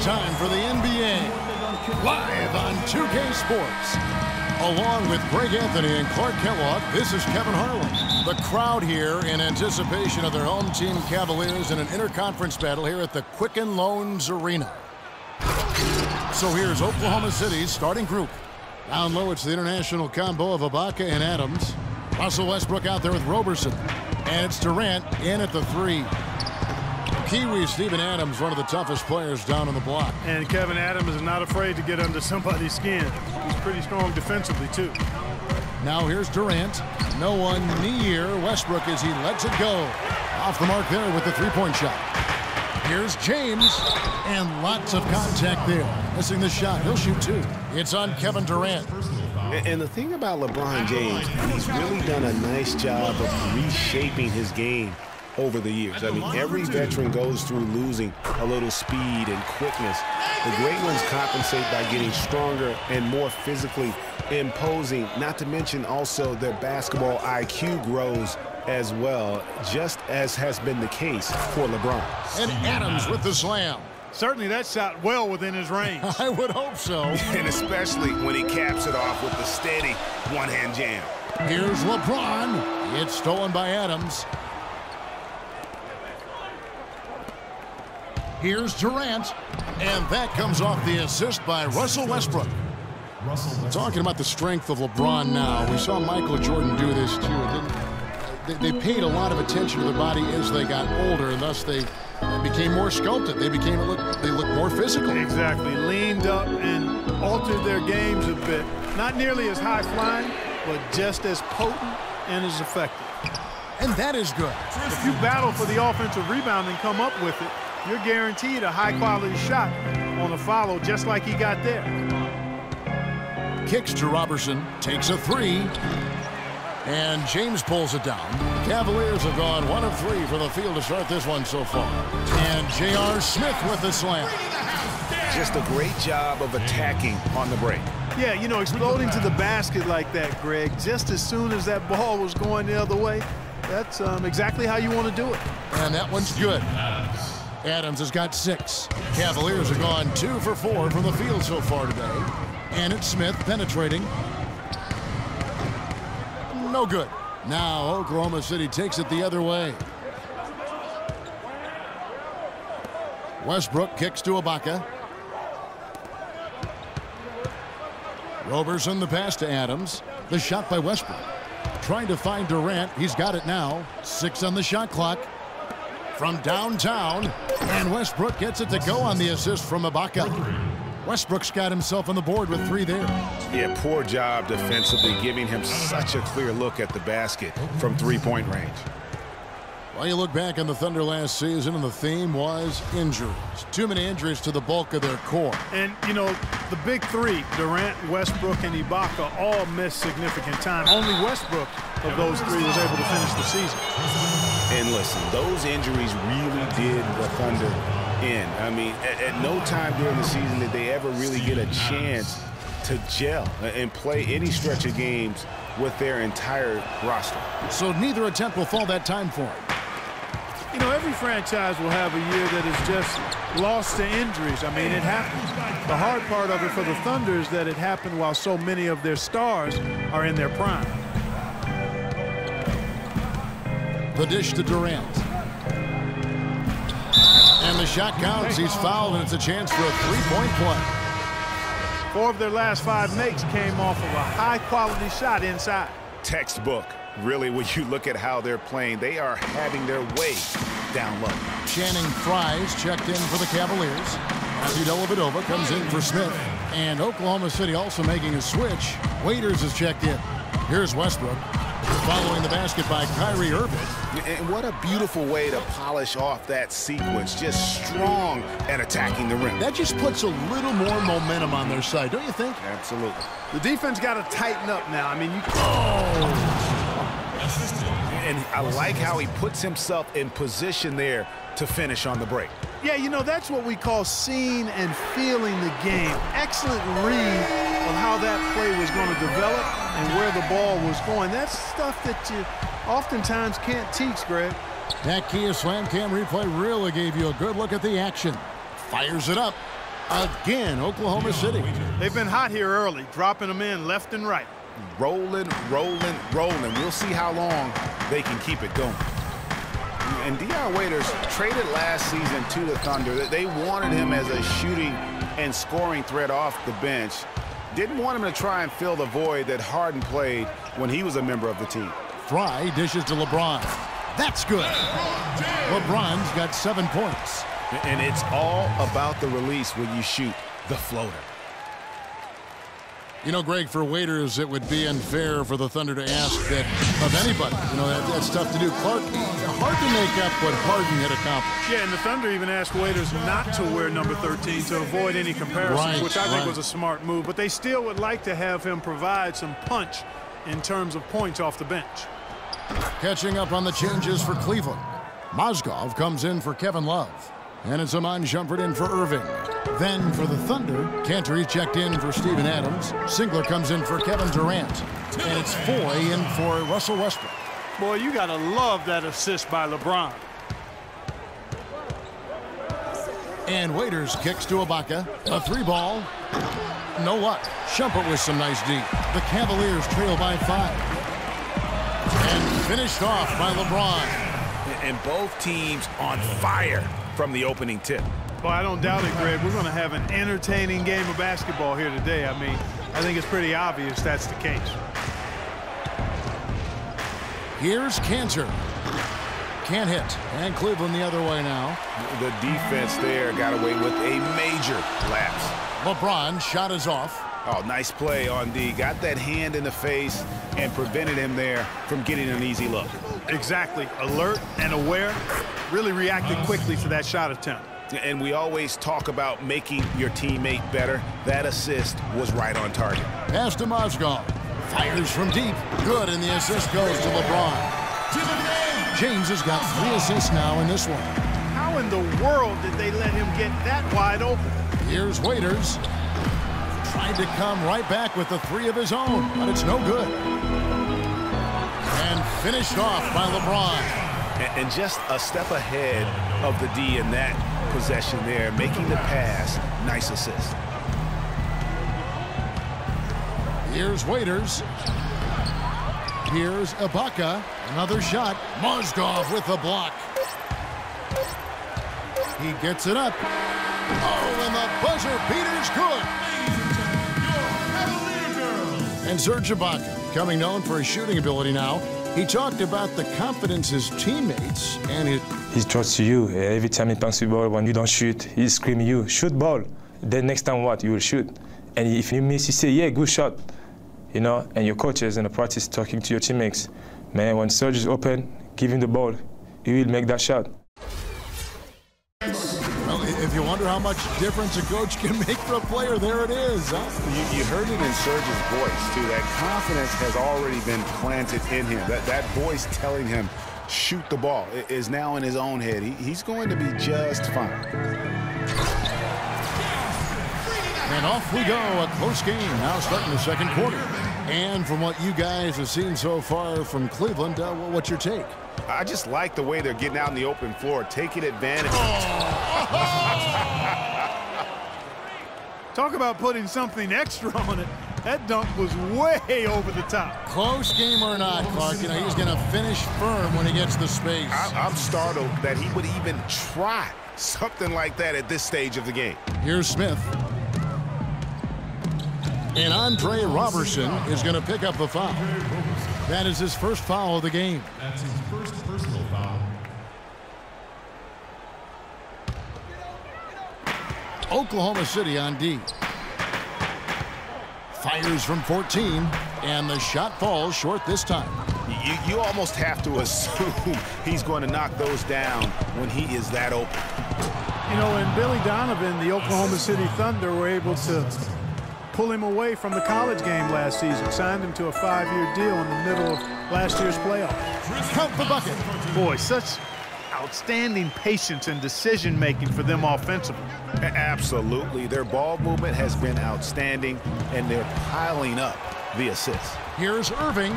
time for the NBA, live on 2K Sports. Along with Greg Anthony and Clark Kellogg, this is Kevin Harlan. The crowd here in anticipation of their home team Cavaliers in an interconference battle here at the Quicken Loans Arena. So here's Oklahoma City's starting group. Down low, it's the international combo of Ibaka and Adams. Russell Westbrook out there with Roberson. And it's Durant in at the 3. Kiwi Steven Adams, one of the toughest players down on the block. And Kevin Adams is not afraid to get under somebody's skin. He's pretty strong defensively, too. Now here's Durant. No one near Westbrook as he lets it go. Off the mark there with the three-point shot. Here's James. And lots of contact there. Missing the shot. He'll shoot 2. It's on Kevin Durant. And the thing about LeBron James, he's really done a nice job of reshaping his game over the years. I mean, every veteran goes through losing a little speed and quickness. The great ones compensate by getting stronger and more physically imposing, not to mention also their basketball IQ grows as well, just as has been the case for LeBron. And Adams with the slam. Certainly that shot well within his range. I would hope so. And especially when he caps it off with the steady one-hand jam. Here's LeBron. It's stolen by Adams. Here's Durant, and that comes off the assist by Russell Westbrook. Talking about the strength of LeBron now, we saw Michael Jordan do this too. They paid a lot of attention to their body as they got older, and thus they became more sculpted. They looked more physical. Exactly, leaned up and altered their games a bit. Not nearly as high flying, but just as potent and as effective. And that is good. If you battle for the offensive rebound and come up with it, you're guaranteed a high-quality shot on a follow, just like he got there. Kicks to Roberson, takes a 3, and James pulls it down. The Cavaliers have gone 1 of 3 from the field to start this one so far. And J.R. Smith with the slam. Just a great job of attacking on the break. Yeah, you know, exploding to the basket like that, Greg, just as soon as that ball was going the other way, that's exactly how you want to do it. And that one's good. Adams has got 6. Cavaliers have gone 2 for 4 from the field so far today. And it's Smith penetrating. No good. Now Oklahoma City takes it the other way. Westbrook kicks to Ibaka. Roberson the pass to Adams. The shot by Westbrook. Trying to find Durant. He's got it now. 6 on the shot clock. From downtown, and Westbrook gets it to go on the assist from Ibaka. Westbrook's got himself on the board with 3 there. Yeah, poor job defensively, giving him such a clear look at the basket from three-point range. Well, you look back on the Thunder last season, and the theme was injuries. Too many injuries to the bulk of their core. And, you know, the big 3, Durant, Westbrook, and Ibaka, all missed significant time. Only Westbrook of those 3 was able to finish the season. And listen, those injuries really did the Thunder in. I mean, at no time during the season did they ever really get a chance to gel and play any stretch of games with their entire roster. So neither attempt will fall that time for him. You know, every franchise will have a year that is just lost to injuries. I mean, it happens. The hard part of it for the Thunder is that it happened while so many of their stars are in their prime. The dish to Durant. And the shot counts. He's fouled, and it's a chance for a three-point play. 4 of their last 5 makes came off of a high-quality shot inside. Textbook. Really, when you look at how they're playing, they are having their way down low. Channing Frye's checked in for the Cavaliers. Matthew Dellavedova comes in for Smith. And Oklahoma City also making a switch. Waiters is checked in. Here's Westbrook. Following the basket by Kyrie Irving. And what a beautiful way to polish off that sequence. Just strong at attacking the rim. That just puts a little more momentum on their side, don't you think? Absolutely. The defense got to tighten up now. I mean, And I like how he puts himself in position there to finish on the break. Yeah, you know, that's what we call seeing and feeling the game. Excellent read of how that play was going to develop and where the ball was going. That's stuff that you oftentimes can't teach, Greg. That Kia Slam Cam replay really gave you a good look at the action. Fires it up. Again, Oklahoma City. They've been hot here early, dropping them in left and right. Rolling, rolling, rolling. We'll see how long they can keep it going. And Dion Waiters traded last season to the Thunder. They wanted him as a shooting and scoring threat off the bench. Didn't want him to try and fill the void that Harden played when he was a member of the team. Fry dishes to LeBron. That's good. LeBron's got 7 points. And it's all about the release when you shoot the floater. You know, Greg, for Waiters, it would be unfair for the Thunder to ask that of anybody. You know, that's tough to do. Clark, hard to make up what Harden had accomplished. Yeah, and the Thunder even asked Waiters not to wear number 13 to avoid any comparisons, which I think was a smart move. But they still would like to have him provide some punch in terms of points off the bench. Catching up on the changes for Cleveland. Mozgov comes in for Kevin Love. And it's Iman Shumpert in for Irving. Then for the Thunder, Cantor checked in for Steven Adams. Singler comes in for Kevin Durant. And it's Foy in for Russell Westbrook. Boy, you got to love that assist by LeBron. And Waiters kicks to Ibaka. A 3-ball. No luck. Shumpert with some nice D. The Cavaliers trail by 5. And finished off by LeBron. And both teams on fire from the opening tip. Well, I don't doubt it, Greg. We're going to have an entertaining game of basketball here today. I mean, I think it's pretty obvious that's the case. Here's Cantor. Can't hit. And Cleveland the other way now. The defense there got away with a major lapse. LeBron shot is off. Oh, nice play on D. Got that hand in the face and prevented him there from getting an easy look. Exactly. Alert and aware. Really reacted quickly to that shot attempt. And we always talk about making your teammate better. That assist was right on target. Pass to Mozgov. Fires from deep. Good, and the assist goes to LeBron. James has got 3 assists now in this one. How in the world did they let him get that wide open? Here's Waiters. Tried to come right back with the 3 of his own, but it's no good. And finished off by LeBron. And just a step ahead of the D in that possession there, making the pass. Nice assist. Here's Waiters. Here's Ibaka. Another shot. Mozgov with the block. He gets it up. Oh, and the buzzer beater's good. And Serge Ibaka, becoming known for his shooting ability now, he talked about the confidence his teammates and his... He trusts you. Every time he punts the ball, when you don't shoot, he's screaming you, shoot ball. Then next time what? You will shoot. And if you miss, you say, yeah, good shot. You know, and your coaches in the practice talking to your teammates. Man, when Serge is open, give him the ball. He will make that shot. Well, if you wonder how much difference a coach can make for a player, there it is. Huh? You heard it in Serge's voice, too. That confidence has already been planted in him. That voice telling him, shoot the ball, is now in his own head. He's going to be just fine. And off we go, a close game now starting the second quarter. And from what you guys have seen so far from Cleveland, what's your take? I just like the way they're getting out in the open floor, taking advantage. Talk about putting something extra on it. That dunk was way over the top. Close game or not, Clark, you know, he's going to finish firm when he gets the space. I'm startled that he would even try something like that at this stage of the game. Here's Smith. And Andre Robertson is going to pick up the foul. That is his first foul of the game. That's his first personal foul. Oklahoma City on D. Fires from 14, and the shot falls short this time. You almost have to assume he's going to knock those down when he is that open. You know, and Billy Donovan, the Oklahoma City Thunder, were able to pull him away from the college game last season, signed him to a 5-year deal in the middle of last year's playoff. Count the bucket. Boy, such outstanding patience and decision-making for them offensively. Absolutely. Their ball movement has been outstanding, and they're piling up the assists. Here's Irving.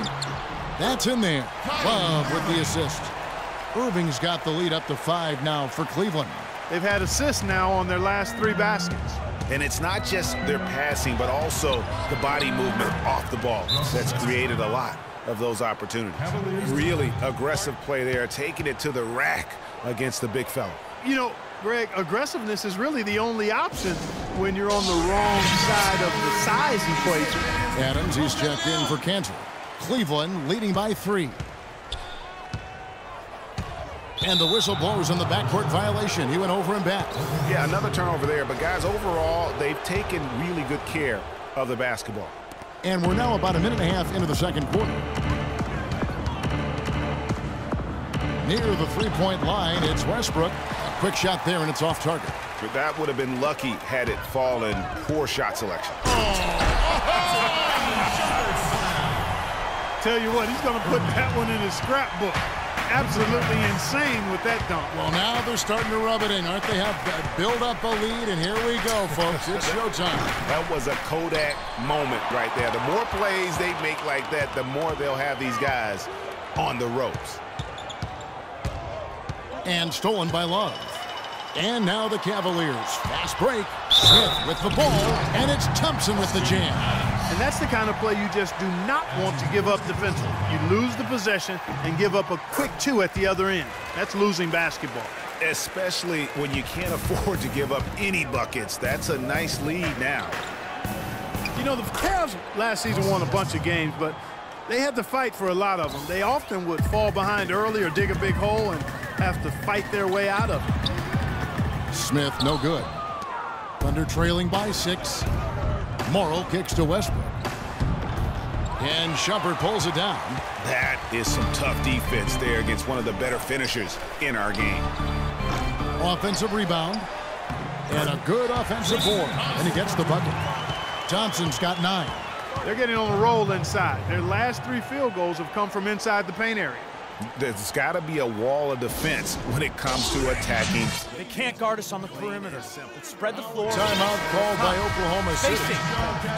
That's in there. Love with the assist. Irving's got the lead up to 5 now for Cleveland. They've had assists now on their last 3 baskets. And it's not just their passing, but also the body movement off the ball that's created a lot of those opportunities. Really aggressive play there, taking it to the rack against the big fella. You know, Greg, aggressiveness is really the only option when you're on the wrong side of the size equation. Adams, he's checked in for Cantor. Cleveland leading by 3. And the whistle blows on the backcourt violation. He went over and back. Yeah, another turnover there. But, guys, overall, they've taken really good care of the basketball. And we're now about a minute and a half into the second quarter. Near the three-point line, it's Westbrook. A quick shot there, and it's off target. But that would have been lucky had it fallen. Poor shot selection. Tell you what, he's going to put that one in his scrapbook. Absolutely insane with that dunk. Well, now they're starting to rub it in, aren't they? Have build up a lead, and here we go, folks. It's showtime. That was a Kodak moment right there. The more plays they make like that, the more they'll have these guys on the ropes. And stolen by Love. And now the Cavaliers. Fast break. Smith with the ball, and it's Thompson with the jam. And that's the kind of play you just do not want to give up defensively. You lose the possession and give up a quick 2 at the other end. That's losing basketball. Especially when you can't afford to give up any buckets. That's a nice lead now. You know, the Cavs last season won a bunch of games, but they had to fight for a lot of them. They often would fall behind early or dig a big hole and have to fight their way out of it. Smith, no good. Thunder trailing by 6. Morrow kicks to Westbrook. And Shumpert pulls it down. That is some tough defense there against one of the better finishers in our game. Offensive rebound. And a good offensive board. And he gets the bucket. Thompson's got 9. They're getting on a roll inside. Their last 3 field goals have come from inside the paint area. There's got to be a wall of defense when it comes to attacking. They can't guard us on the perimeter. Let's spread the floor. Timeout called by Oklahoma City.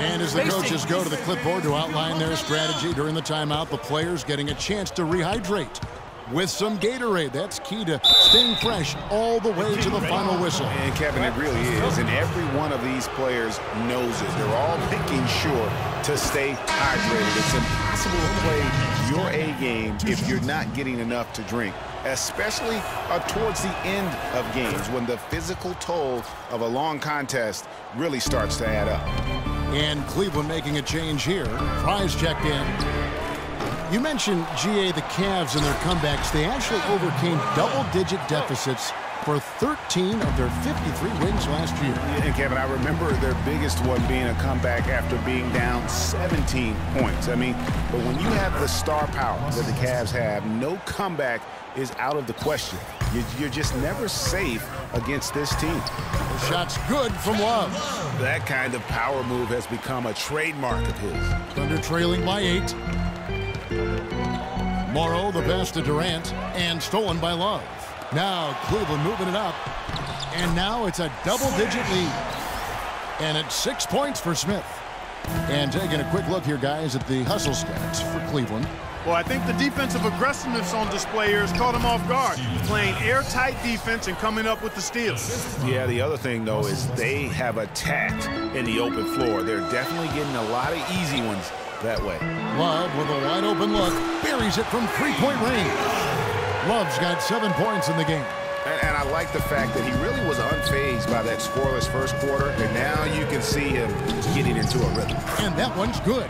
And as the coaches go to the clipboard to outline their strategy during the timeout, the players getting a chance to rehydrate with some Gatorade. That's key to staying fresh all the way to the final whistle. And Kevin, it really is. And every one of these players knows it. They're all making sure to stay hydrated. It's impossible to play your A game if you're not getting enough to drink, especially towards the end of games when the physical toll of a long contest really starts to add up. And Cleveland making a change here. Fry's checked in. You mentioned, GA, the Cavs and their comebacks. They actually overcame double-digit deficits for 13 of their 53 wins last year. And, Kevin, I remember their biggest one being a comeback after being down 17 points. I mean, but when you have the star power that the Cavs have, no comeback is out of the question. You're just never safe against this team. The shot's good from Love. That kind of power move has become a trademark of his. Thunder trailing by 8. Morrow, the pass to Durant, and stolen by Love. Now Cleveland moving it up, and now it's a double-digit lead. And it's 6 points for Smith. And taking a quick look here, guys, at the hustle stats for Cleveland. Well, I think the defensive aggressiveness on display here has caught him off guard, playing airtight defense and coming up with the steals. Yeah, the other thing, though, is they have attacked in the open floor. They're definitely getting a lot of easy ones that way. Love with a wide open look, buries it from three-point range. Love's got 7 points in the game. And I like the fact that he really was unfazed by that scoreless first quarter, and now you can see him getting into a rhythm. And that one's good.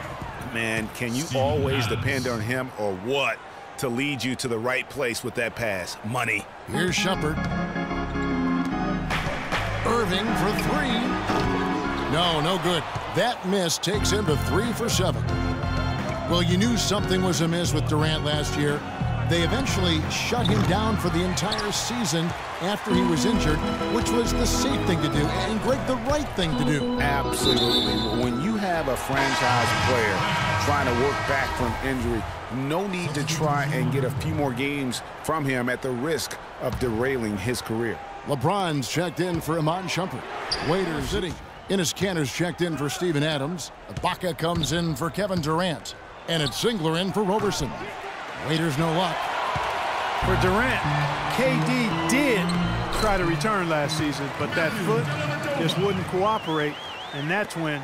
Man, can you always depend on him or what to lead you to the right place with that pass? Money. Here's Shumpert. Irving for 3. No good. That miss takes him to 3 for 7. Well, you knew something was amiss with Durant last year. They eventually shut him down for the entire season after he was injured, which was the safe thing to do, and Greg, the right thing to do. Absolutely. When you have a franchise player trying to work back from injury, no need to try and get a few more games from him at the risk of derailing his career. LeBron's checked in for Iman Shumpert. Waiters City. Enes Kanter's checked in for Steven Adams. Ibaka comes in for Kevin Durant. And it's Singler in for Roberson. Waiters no luck. For Durant, KD did try to return last season, but that foot just wouldn't cooperate, and that's when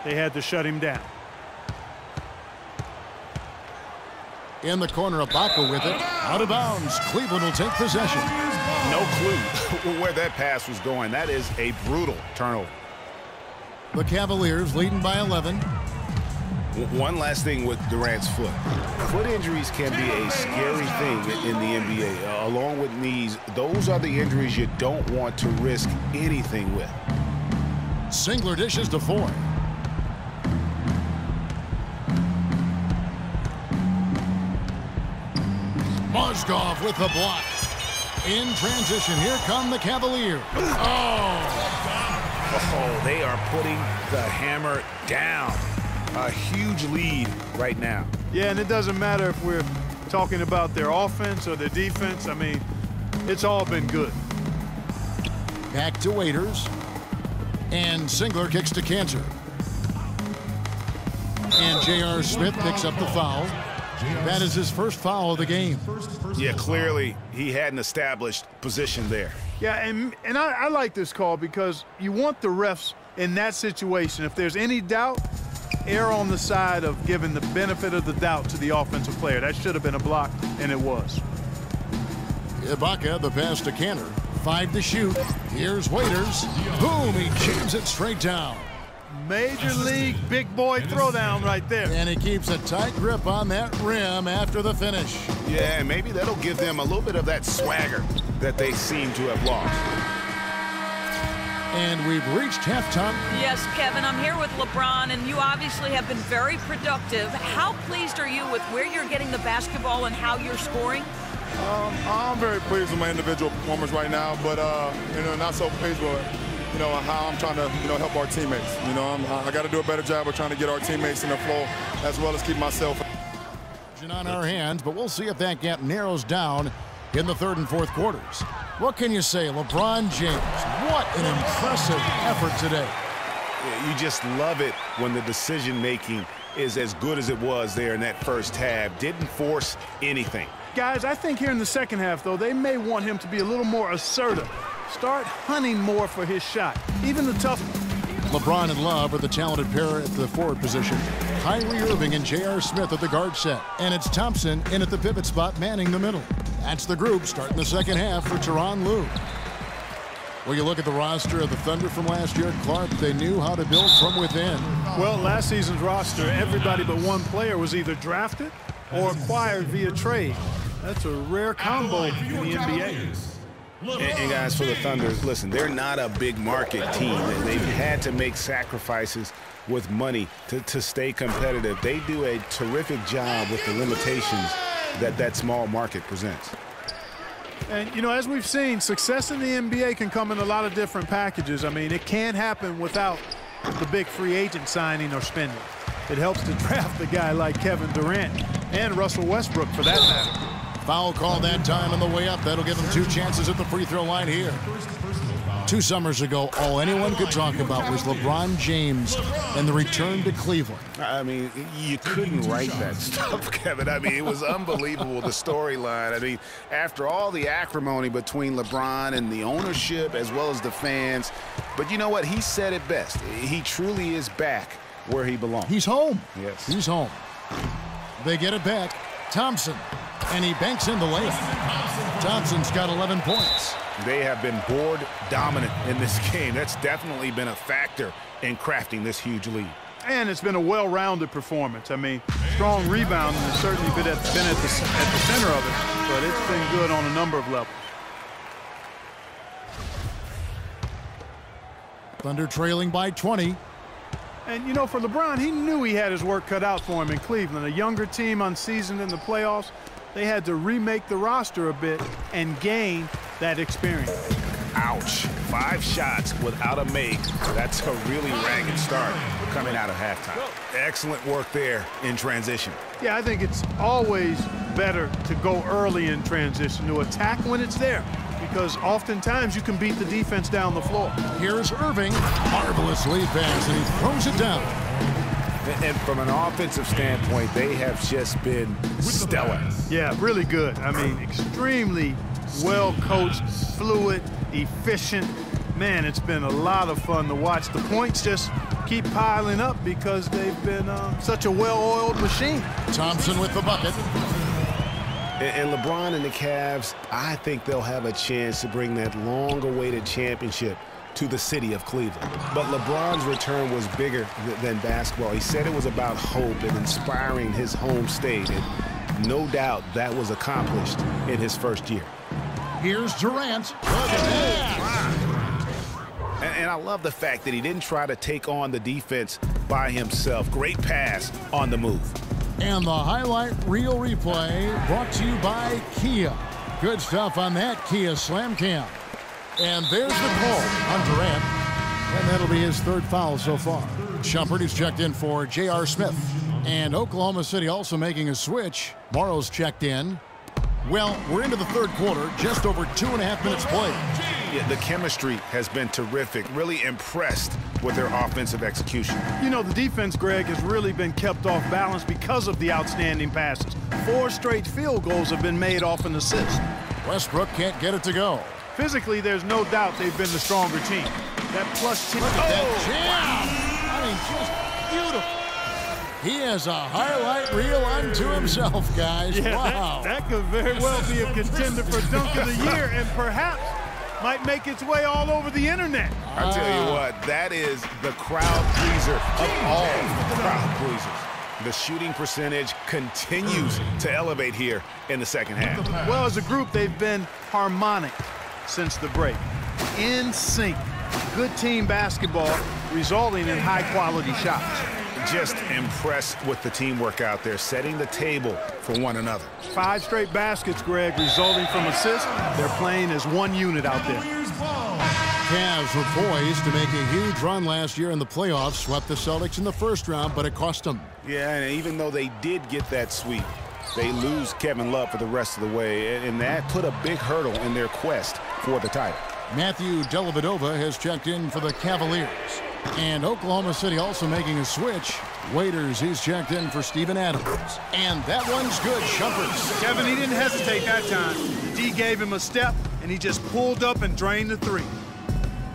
they had to shut him down. In the corner, Ibaka with it. Out of bounds. Cleveland will take possession. No clue where that pass was going. That is a brutal turnover. The Cavaliers leading by 11. One last thing with Durant's foot. Foot injuries can be a scary thing in the NBA. Along with knees, those are the injuries you don't want to risk anything with. Singler dishes to Foy. Mozgov with the block. In transition, here come the Cavaliers. Oh, they are putting the hammer down. A huge lead right now. Yeah, and it doesn't matter if we're talking about their offense or their defense. I mean, it's all been good. Back to Waiters. And Singler kicks to Cantor. And J.R. Smith picks up the foul. That is his first foul of the game. Yeah, clearly he hadn't established position there. Yeah, and I like this call because you want the refs in that situation. If there's any doubt, err on the side of giving the benefit of the doubt to the offensive player. That should have been a block, and it was. Ibaka, the pass to Cantor. 5 to shoot. Here's Waiters. Boom, he jams it straight down. Major league big boy throwdown right there. And he keeps a tight grip on that rim after the finish. Yeah, and maybe that'll give them a little bit of that swagger that they seem to have lost. And we've reached halftime. Yes, Kevin, I'm here with LeBron, and you obviously have been very productive. How pleased are you with where you're getting the basketball and how you're scoring? I'm very pleased with my individual performance right now, but not so pleased with how I'm trying to help our teammates. I got to do a better job of trying to get our teammates in the flow as well as keep myself on our hands, but we'll see if that gap narrows down in the third and fourth quarters. What can you say, LeBron James? What an impressive effort today. You just love it when the decision-making is as good as it was there in that first half. Didn't force anything. Guys, I think here in the second half, though, they may want him to be a little more assertive. Start hunting more for his shot, even the tough. LeBron and Love are the talented pair at the forward position. Kyrie Irving and J.R. Smith at the guard set. And it's Thompson in at the pivot spot manning the middle. That's the group starting the second half for Tyronn Lue. Well, you look at the roster of the Thunder from last year, Clark, they knew how to build from within. Well, last season's roster, everybody but one player was either drafted or acquired via trade. That's a rare combo in the NBA. And guys, for the Thunder, listen, they're not a big market team. They've had to make sacrifices with money to stay competitive. They do a terrific job with the limitations that small market presents. And, as we've seen, success in the NBA can come in a lot of different packages. I mean, it can't happen without the big free agent signing or spending. It helps to draft a guy like Kevin Durant and Russell Westbrook, for that matter. Foul call that time on the way up. That'll give him 2 chances at the free throw line here. 2 summers ago, all anyone could talk about was LeBron James and the return to Cleveland. I mean, you couldn't write that stuff, Kevin. I mean, it was unbelievable, the storyline. I mean, after all the acrimony between LeBron and the ownership as well as the fans. But you know what? He said it best. He truly is back where he belongs. He's home. Yes. He's home. They get it back. Thompson. And he banks in the layup. Thompson's got 11 points. They have been board dominant in this game. That's definitely been a factor in crafting this huge lead. And it's been a well-rounded performance. I mean, strong rebounding has certainly been at the center of it, but it's been good on a number of levels. Thunder trailing by 20. And, for LeBron, he knew he had his work cut out for him in Cleveland. A younger team unseasoned in the playoffs. They had to remake the roster a bit and gain that experience. Ouch. 5 shots without a make. That's a really ragged start coming out of halftime. Excellent work there in transition. Yeah, I think it's always better to go early in transition, to attack when it's there, because oftentimes you can beat the defense down the floor. Here's Irving. Marvelous lead pass, and he throws it down. And from an offensive standpoint, they have just been stellar. Yeah, really good. I mean, extremely well-coached, fluid, efficient. Man, it's been a lot of fun to watch. The points just keep piling up because they've been such a well-oiled machine. Thompson with the bucket. And LeBron and the Cavs, I think they'll have a chance to bring that long-awaited championship to the city of Cleveland. But LeBron's return was bigger than basketball. He said it was about hope and inspiring his home state. And no doubt that was accomplished in his first year. Here's Durant. Look at that. And I love the fact that he didn't try to take on the defense by himself. Great pass on the move. And the highlight reel replay brought to you by Kia. Good stuff on that Kia Slam Cam. And there's the call on Durant. And that'll be his third foul so far. Shumpert is checked in for J.R. Smith. And Oklahoma City also making a switch. Morrow's checked in. Well, we're into the third quarter, just over 2.5 minutes played. Yeah, the chemistry has been terrific. Really impressed with their offensive execution. You know, the defense, Greg, has really been kept off balance because of the outstanding passes. 4 straight field goals have been made off an assist. Westbrook can't get it to go. Physically, there's no doubt they've been the stronger team. That plus team. Look at that jam! I mean, just beautiful. He has a highlight reel unto himself, guys. Yeah, wow. That could very well be a contender for Dunk of the Year and perhaps might make its way all over the internet. I tell you what, that is the crowd pleaser of all crowd pleasers. The shooting percentage continues to elevate here in the second half. Well, as a group, they've been harmonic since the break. In sync. Good team basketball resulting in high-quality shots. Just impressed with the teamwork out there, setting the table for one another. 5 straight baskets, Greg, resulting from assists. They're playing as one unit out there. Cavs were poised to make a huge run last year in the playoffs, swept the Celtics in the first round, but it cost them. Yeah, and even though they did get that sweep, they lose Kevin Love for the rest of the way, and that put a big hurdle in their quest for the title. Matthew Dellavedova has checked in for the Cavaliers. And Oklahoma City also making a switch. Waiters, he's checked in for Steven Adams. And that one's good. Shumpert. Kevin, he didn't hesitate that time. D gave him a step, and he just pulled up and drained the 3.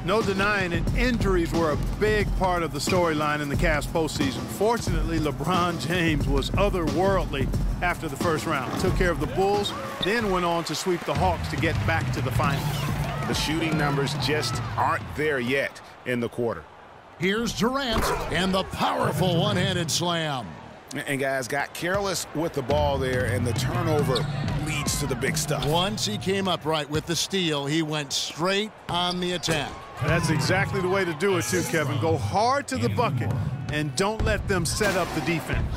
No denying it, injuries were a big part of the storyline in the Cavs postseason. Fortunately, LeBron James was otherworldly after the first round. Took care of the Bulls, then went on to sweep the Hawks to get back to the finals. The shooting numbers just aren't there yet in the quarter. Here's Durant and the powerful one-handed slam. And guys got careless with the ball there, and the turnover leads to the big stuff. Once he came up right with the steal, he went straight on the attack. That's exactly the way to do it too, Kevin. Go hard to the bucket and don't let them set up the defense.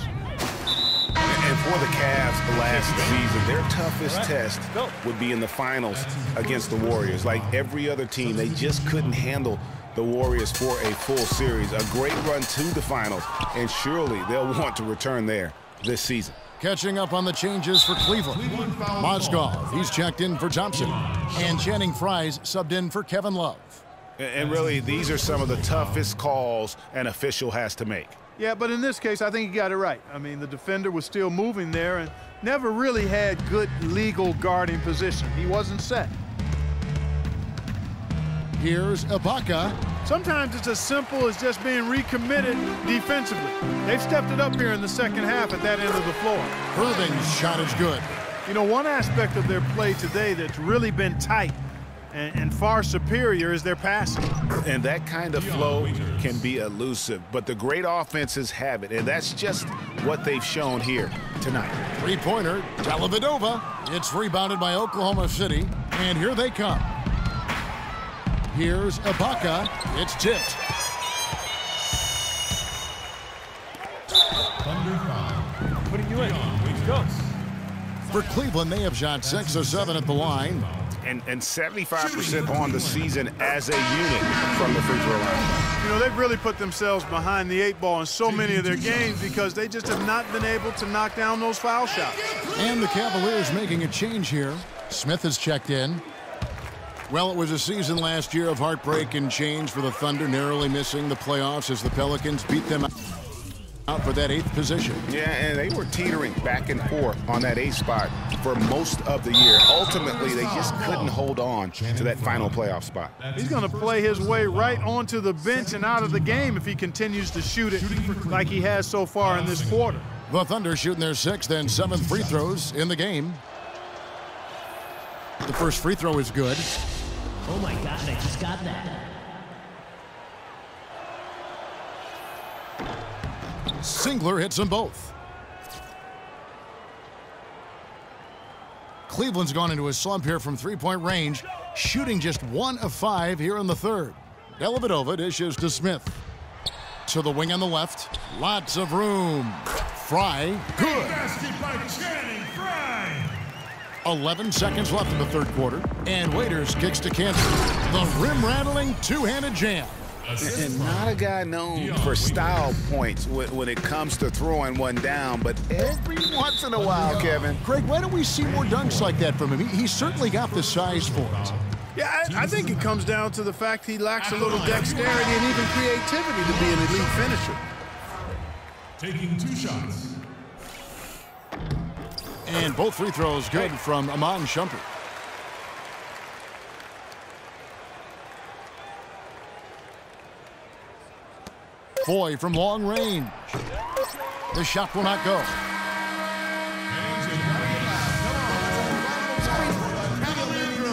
And for the Cavs last season, their toughest test would be in the finals against the Warriors. Like every other team, they just couldn't handle the Warriors for a full series. A great run to the finals, and surely they'll want to return there this season. Catching up on the changes for Cleveland. Mozgov, he's checked in for Thompson. And Channing Frye's subbed in for Kevin Love. And really, these are some of the toughest calls an official has to make. Yeah, but in this case, I think he got it right. I mean, the defender was still moving there and never really had good legal guarding position. He wasn't set. Here's Ibaka. Sometimes it's as simple as just being recommitted defensively. They've stepped it up here in the second half at that end of the floor. Irving's shot is good. You know, one aspect of their play today that's really been tight and far superior is their passing. And that kind of flow can be elusive, but the great offenses have it, and that's just what they've shown here tonight. Three-pointer, Dellavedova. It's rebounded by Oklahoma City, and here they come. Here's Ibaka. It's tipped. What are you in? Go. For Cleveland, they have shot 6 of 7 at the line. And 75% on the season as a unit from the free throw line. You know, they've really put themselves behind the 8 ball in so many of their games because they just have not been able to knock down those foul shots. And the Cavaliers making a change here. Smith has checked in. Well, it was a season last year of heartbreak and change for the Thunder, narrowly missing the playoffs as the Pelicans beat them. out for that 8th position. Yeah, and they were teetering back and forth on that 8th spot for most of the year. Ultimately, they just couldn't hold on to that final playoff spot. He's going to play his way right onto the bench and out of the game if he continues to shoot it like he has so far in this quarter. The Thunder shooting their 6th and 7th free throws in the game. The first free throw is good. Oh my God, I just got that. Singler hits them both. Cleveland's gone into a slump here from three-point range, shooting just 1 of 5 here in the 3rd. Dellavedova dishes to Smith. To the wing on the left. Lots of room. Fry, good. 11 seconds left in the 3rd quarter. And Waiters kicks to Cantor. The rim-rattling two-handed jam. And not a guy known for style points when it comes to throwing one down, but every once in a while, Kevin. Greg, why don't we see more dunks like that from him? He's certainly got the size for it. Yeah, I think it comes down to the fact he lacks a little dexterity and even creativity to be an elite finisher. Taking 2 shots. And both free throws good from Iman Shumpert. Foy from long range. The shot will not go.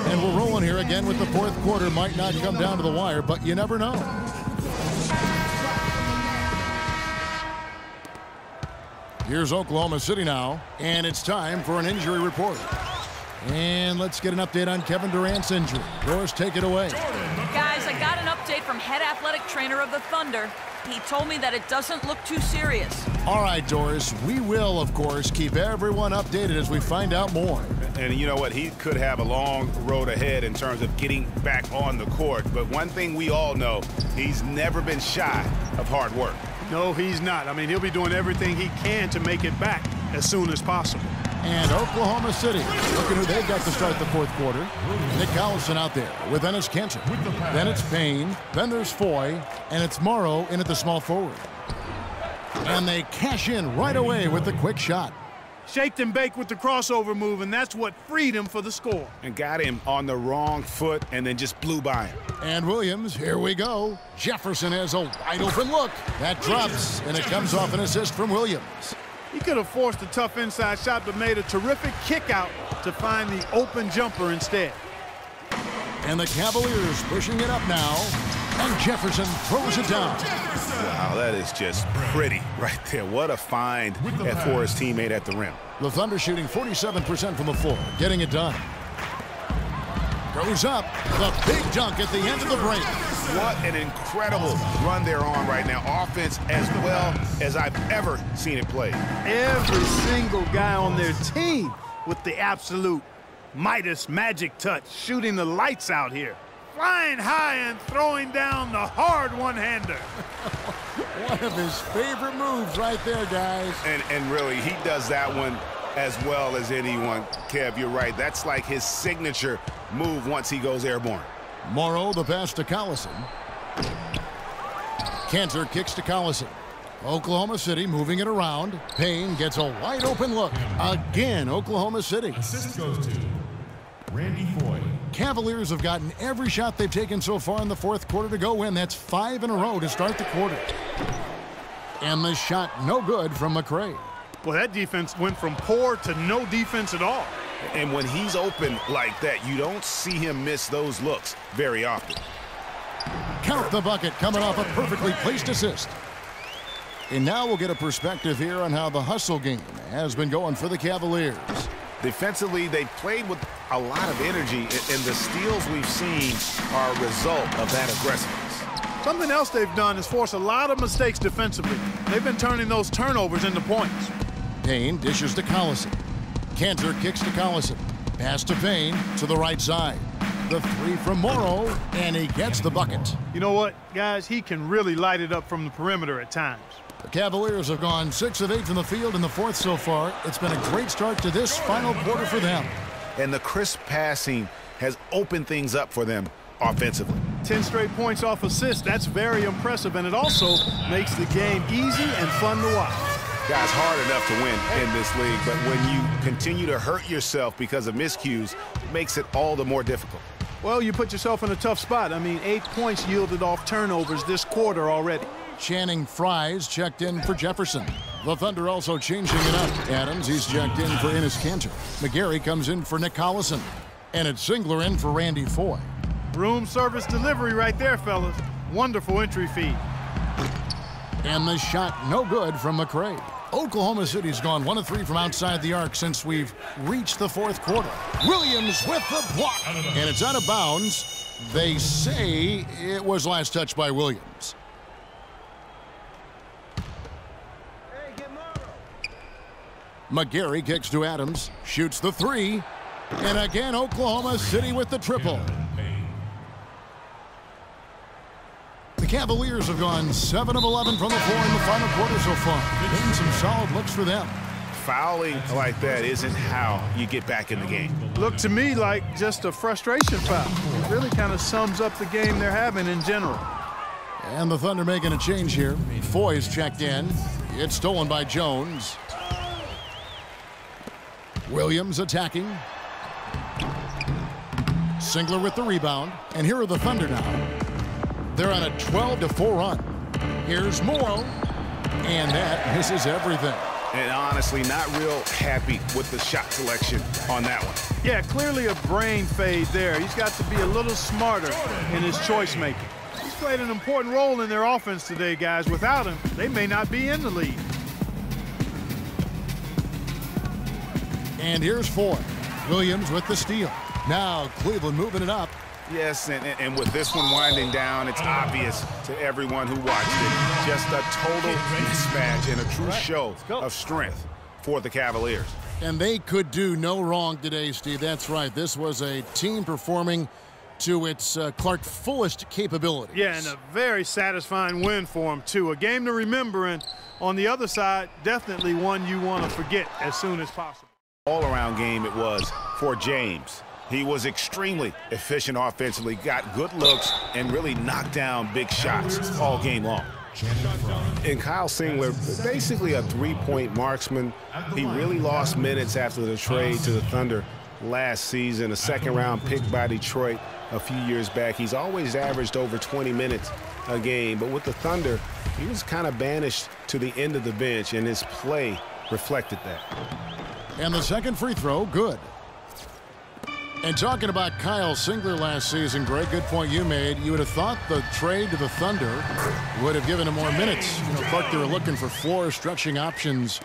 And we're rolling here again with the 4th quarter. Might not come down to the wire, but you never know. Here's Oklahoma City now, and it's time for an injury report. And let's get an update on Kevin Durant's injury. Doris, take it away. Guys, I got an update from head athletic trainer of the Thunder. He told me that it doesn't look too serious. All right, Doris, we will, of course, keep everyone updated as we find out more. And you know what? He could have a long road ahead in terms of getting back on the court. But one thing we all know, he's never been shy of hard work. No, he's not. I mean, he'll be doing everything he can to make it back as soon as possible. And Oklahoma City, looking who they've got to start the 4th quarter. Nick Collison out there with Enes Kanter. Then it's Payne. Then there's Foy. And it's Morrow in at the small forward. And they cash in right away with the quick shot. Shaked and baked with the crossover move, and that's what freed him for the score. And got him on the wrong foot and then just blew by him. And Williams, here we go. Jefferson has a wide open look. That drops, and it comes off an assist from Williams. He could have forced a tough inside shot, but made a terrific kick out to find the open jumper instead. And the Cavaliers pushing it up now. And Jefferson throws it down. Wow, that is just pretty right there. What a find for his teammate at the rim. The Thunder shooting 47% from the floor, getting it done. Goes up, the big dunk at the end of the break. What an incredible run they're on right now. Offense as well as I've ever seen it played. Every single guy on their team with the absolute Midas magic touch, shooting the lights out here. Flying high and throwing down the hard one-hander. One of his favorite moves right there, guys. And really, he does that one as well as anyone. Kev, you're right. That's like his signature move once he goes airborne. Morrow, the pass to Collison. Kanter kicks to Collison. Oklahoma City moving it around. Payne gets a wide open look. Again, Oklahoma City. Assist goes to Randy Foy. Cavaliers have gotten every shot they've taken so far in the 4th quarter to go in. That's 5 in a row to start the quarter. And the shot no good from McRae. Well, that defense went from poor to no defense at all. And when he's open like that, you don't see him miss those looks very often. Count the bucket coming off a perfectly placed assist. And now we'll get a perspective here on how the hustle game has been going for the Cavaliers. Defensively, they played with a lot of energy, and the steals we've seen are a result of that aggressiveness. Something else they've done is force a lot of mistakes defensively. They've been turning those turnovers into points. Payne dishes to Collison. Kanter kicks to Collison. Pass to Payne to the right side. The three from Morrow, and he gets the bucket. You know what, guys? He can really light it up from the perimeter at times. The Cavaliers have gone 6 of 8 from the field in the 4th so far. It's been a great start to this final quarter for them. And the crisp passing has opened things up for them offensively. 10 straight points off assists. That's very impressive, and it also makes the game easy and fun to watch. Guys, hard enough to win in this league, but when you continue to hurt yourself because of miscues, it makes it all the more difficult. Well, you put yourself in a tough spot. I mean, 8 points yielded off turnovers this quarter already. Channing Frye's checked in for Jefferson. The Thunder also changing it up. Adams, he's checked in for Enes Kanter. McGarry comes in for Nick Collison. And it's Singler in for Randy Foye. Room service delivery right there, fellas. Wonderful entry feed. And the shot no good from McRae. Oklahoma City's gone 1 of 3 from outside the arc since we've reached the 4th quarter. Williams with the block. And it's out of bounds. They say it was last touched by Williams. McGarry kicks to Adams, shoots the 3, and again Oklahoma City with the triple. The Cavaliers have gone 7 of 11 from the floor in the final quarter so far. Getting some solid looks for them. Fouling like that isn't how you get back in the game. Looked to me like just a frustration foul. It really kind of sums up the game they're having in general. And the Thunder making a change here. Foy's checked in. It's stolen by Jones. Williams attacking. Singler with the rebound. And here are the Thunder now. They're on a 12-4 run. Here's Morrow. And that misses everything. And honestly, not real happy with the shot selection on that one. Yeah, clearly a brain fade there. He's got to be a little smarter in his choice making. He's played an important role in their offense today, guys. Without him, they may not be in the lead. And here's Foye. Williams with the steal. Now Cleveland moving it up. Yes, and with this one winding down, it's obvious to everyone who watched it. Just a total mismatch and a true show of strength for the Cavaliers. And they could do no wrong today, Steve. That's right. This was a team performing to its Clark fullest capabilities. Yeah, and a very satisfying win for him, too. A game to remember, and on the other side, definitely one you want to forget as soon as possible. All-around game it was for James. He was extremely efficient offensively, got good looks, and really knocked down big shots all game long. And Kyle Singler, basically a three-point marksman. He really lost minutes after the trade to the Thunder last season, a second-round pick by Detroit a few years back. He's always averaged over 20 minutes a game, but with the Thunder, he was kind of banished to the end of the bench, and his play reflected that. And the second free throw, good. And talking about Kyle Singler last season, Greg, good point you made. You would have thought the trade to the Thunder would have given him more minutes. You know, Clark, they were looking for floor stretching options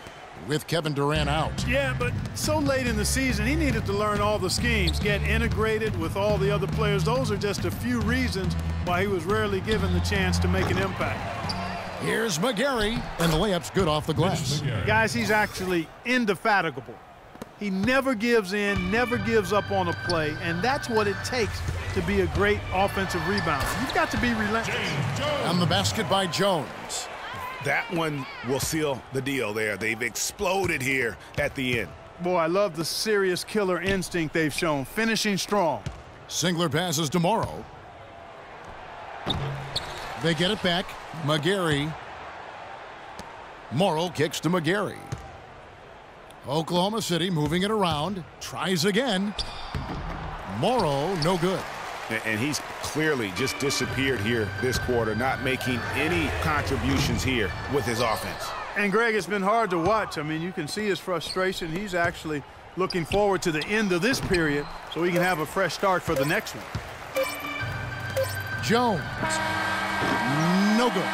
with Kevin Durant out. Yeah, but so late in the season, he needed to learn all the schemes, get integrated with all the other players. Those are just a few reasons why he was rarely given the chance to make an impact. Here's McGarry, and the layup's good off the glass. Guys, he's actually indefatigable. He never gives in, never gives up on a play, and that's what it takes to be a great offensive rebounder. You've got to be relentless. And the basket by Jones. That one will seal the deal there. They've exploded here at the end. Boy, I love the serious killer instinct they've shown, finishing strong. Singler passes to Morrow. They get it back. McGarry. Morrow kicks to McGarry. Oklahoma City moving it around. Tries again. Morrow, no good. And he's clearly just disappeared here this quarter, not making any contributions here with his offense. And, Greg, it's been hard to watch. I mean, you can see his frustration. He's actually looking forward to the end of this period so he can have a fresh start for the next one. Jones. No good.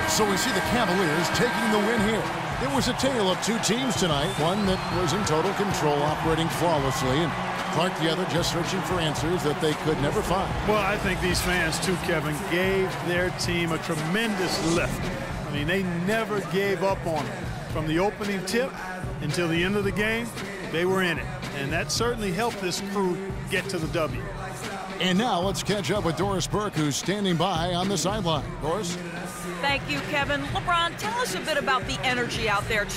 So we see the Cavaliers taking the win here. It was a tale of two teams tonight, one that was in total control, operating flawlessly, and Clark the other just searching for answers that they could never find. Well, I think these fans, too, Kevin, gave their team a tremendous lift. I mean, they never gave up on it. From the opening tip until the end of the game, they were in it. And that certainly helped this crew get to the W. And now let's catch up with Doris Burke, who's standing by on the sideline. Doris? Thank you, Kevin. LeBron, tell us a bit about the energy out there tonight.